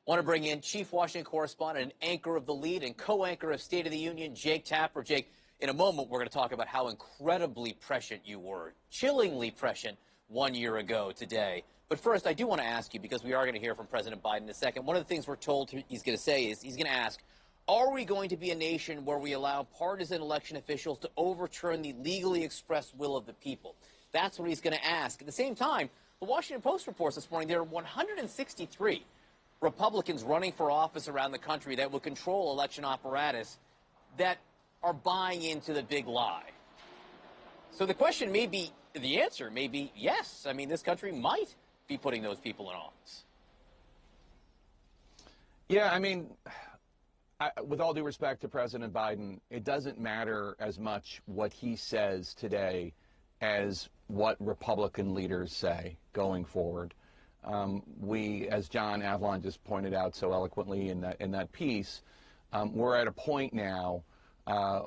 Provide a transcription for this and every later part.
Want to bring in Chief Washington Correspondent and anchor of The Lead and co-anchor of State of the Union, Jake Tapper. Jake, in a moment, we're going to talk about how incredibly prescient you were, chillingly prescient 1 year ago today. But first, I do want to ask you, because we are going to hear from President Biden in a second, one of the things we're told he's going to say is he's going to ask, are we going to be a nation where we allow partisan election officials to overturn the legally expressed will of the people? That's what he's going to ask. At the same time, the Washington Post reports this morning there are 163 Republicans running for office around the country that will control election apparatus that are buying into the big lie. So the question may be, the answer may be yes. I mean, this country might be putting those people in office. Yeah, I mean, with all due respect to President Biden, it doesn't matter as much what he says today as what Republican leaders say going forward. We, as John Avlon just pointed out so eloquently in that piece, we're at a point now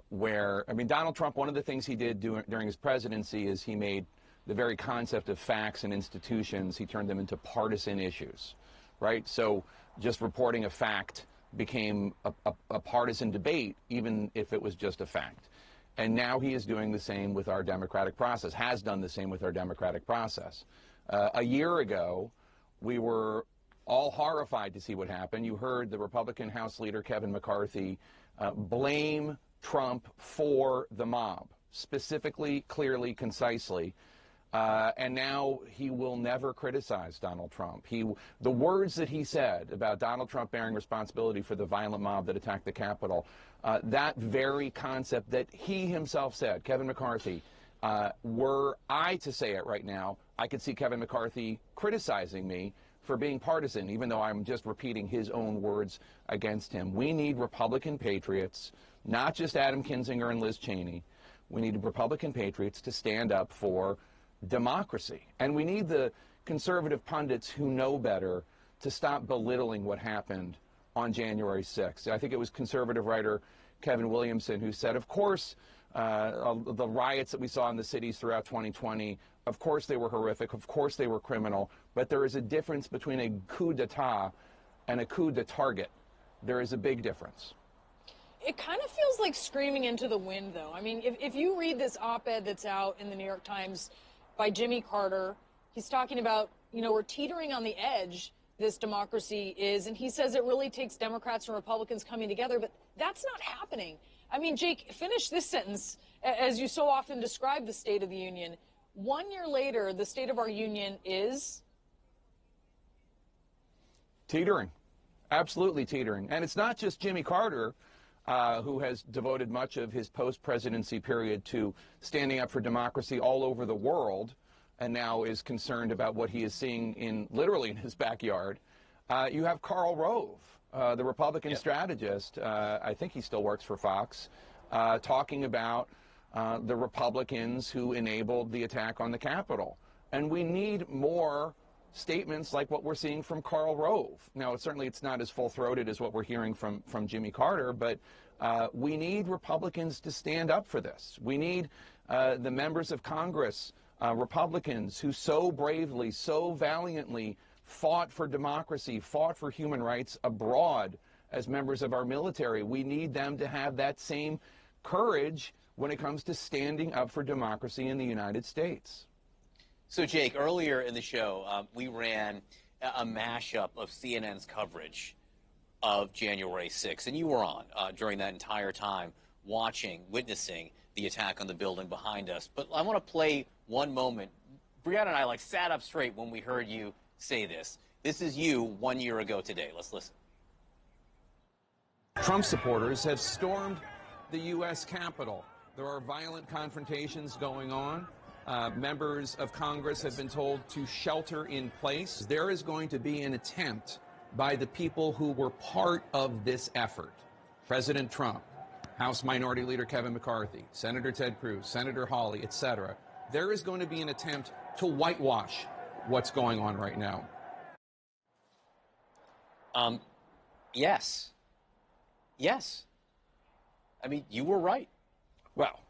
where, I mean, Donald Trump, one of the things he did during his presidency is he made the very concept of facts and institutions, he turned them into partisan issues, right? So just reporting a fact became a partisan debate, even if it was just a fact. And now he is doing the same with our democratic process, has done the same with our democratic process. A year ago, we were all horrified to see what happened. You heard the Republican House Leader, Kevin McCarthy, blame Trump for the mob, specifically, clearly, concisely. And now he will never criticize Donald Trump. The words that he said about Donald Trump bearing responsibility for the violent mob that attacked the Capitol, that very concept that he himself said, Kevin McCarthy, were I to say it right now, I could see Kevin McCarthy criticizing me for being partisan, even though I'm just repeating his own words against him. We need Republican patriots, not just Adam Kinzinger and Liz Cheney. We need Republican patriots to stand up for democracy. And we need the conservative pundits who know better to stop belittling what happened on January 6th. I think it was conservative writer Kevin Williamson who said, of course, the riots that we saw in the cities throughout 2020, of course they were horrific, of course they were criminal, but there is a difference between a coup d'etat and a coup de target. There is a big difference. It kind of feels like screaming into the wind, though. I mean, if you read this op-ed that's out in the New York Times by Jimmy Carter, he's talking about, you know, we're teetering on the edge, this democracy is, and he says it really takes Democrats and Republicans coming together, but that's not happening. I mean, Jake, finish this sentence, as you so often describe the State of the Union. 1 year later, the state of our union is? Teetering. Absolutely teetering. And it's not just Jimmy Carter, who has devoted much of his post-presidency period to standing up for democracy all over the world, and now is concerned about what he is seeing literally in his backyard. You have Karl Rove, the Republican strategist, I think he still works for Fox, talking about the Republicans who enabled the attack on the Capitol. And we need more statements like what we're seeing from Karl Rove. Now, certainly it's not as full-throated as what we're hearing from Jimmy Carter, but we need Republicans to stand up for this. We need the members of Congress, Republicans, who so bravely, so valiantly fought for democracy, fought for human rights abroad as members of our military. We need them to have that same courage when it comes to standing up for democracy in the United States. So, Jake, earlier in the show, we ran a mashup of CNN's coverage of January 6th, and you were on during that entire time, watching, witnessing the attack on the building behind us. But I want to play one moment. Brianna and I sat up straight when we heard you say this. This is you 1 year ago today. Let's listen. Trump supporters have stormed the U.S. Capitol. There are violent confrontations going on. Members of Congress have been told to shelter in place. There is going to be an attempt by the people who were part of this effort. President Trump, House Minority Leader Kevin McCarthy, Senator Ted Cruz, Senator Hawley, etc. There is going to be an attempt to whitewash what's going on right now. Yes. Yes. I mean, you were right. Well,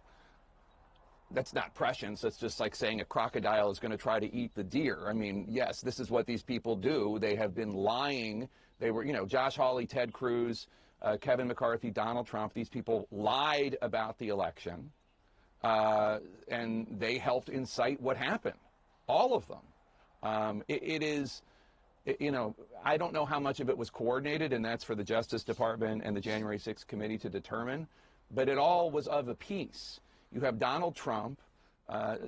that's not prescience. That's just like saying a crocodile is going to try to eat the deer. I mean, yes, this is what these people do. They have been lying They were, Josh Hawley, Ted Cruz, Kevin McCarthy, Donald Trump. These people lied about the election, and they helped incite what happened. All of them. It is, I don't know how much of it was coordinated, and that's for the Justice Department and the January 6th committee to determine, but it all was of a piece. You have Donald Trump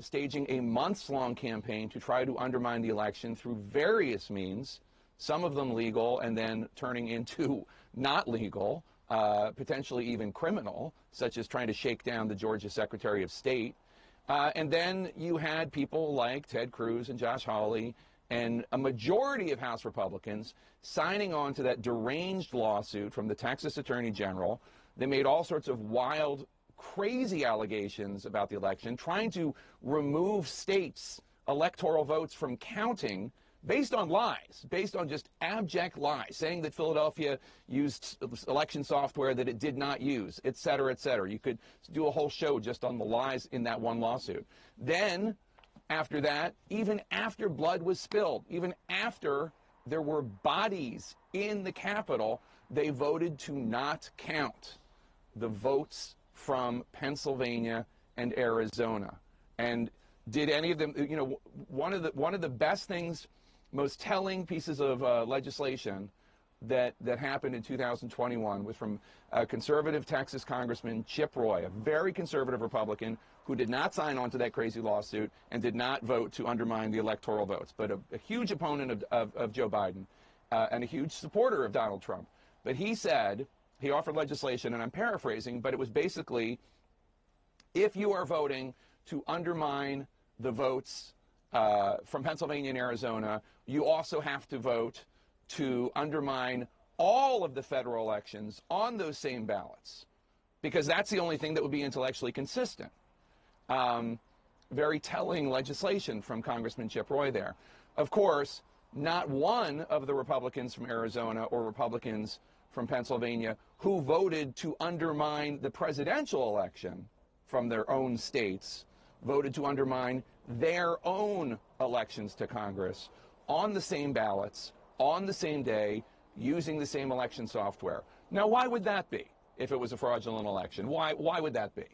staging a months-long campaign to try to undermine the election through various means, some of them legal and then turning into not legal, potentially even criminal, such as trying to shake down the Georgia Secretary of State. And then you had people like Ted Cruz and Josh Hawley and a majority of House Republicans signing on to that deranged lawsuit from the Texas Attorney General. They made all sorts of wild, crazy allegations about the election, trying to remove states' electoral votes from counting based on lies, based on just abject lies, saying that Philadelphia used election software that it did not use, et cetera, et cetera. You could do a whole show just on the lies in that one lawsuit. Then, after that, even after blood was spilled, even after there were bodies in the Capitol, they voted to not count the votes from Pennsylvania and Arizona. And did any of them, one of the best things, most telling pieces of legislation that happened in 2021 was from conservative Texas Congressman Chip Roy, a very conservative Republican who did not sign on to that crazy lawsuit and did not vote to undermine the electoral votes, but a huge opponent of Joe Biden and a huge supporter of Donald Trump. But he said, he offered legislation, and I'm paraphrasing, but it was basically, if you are voting to undermine the votes from Pennsylvania and Arizona, you also have to vote to undermine all of the federal elections on those same ballots, because that's the only thing that would be intellectually consistent. Very telling legislation from Congressman Chip Roy there. Of course, not one of the Republicans from Arizona or Republicans from Pennsylvania who voted to undermine the presidential election from their own states voted to undermine their own elections to Congress on the same ballots, on the same day, using the same election software. Now, why would that be if it was a fraudulent election? Why would that be?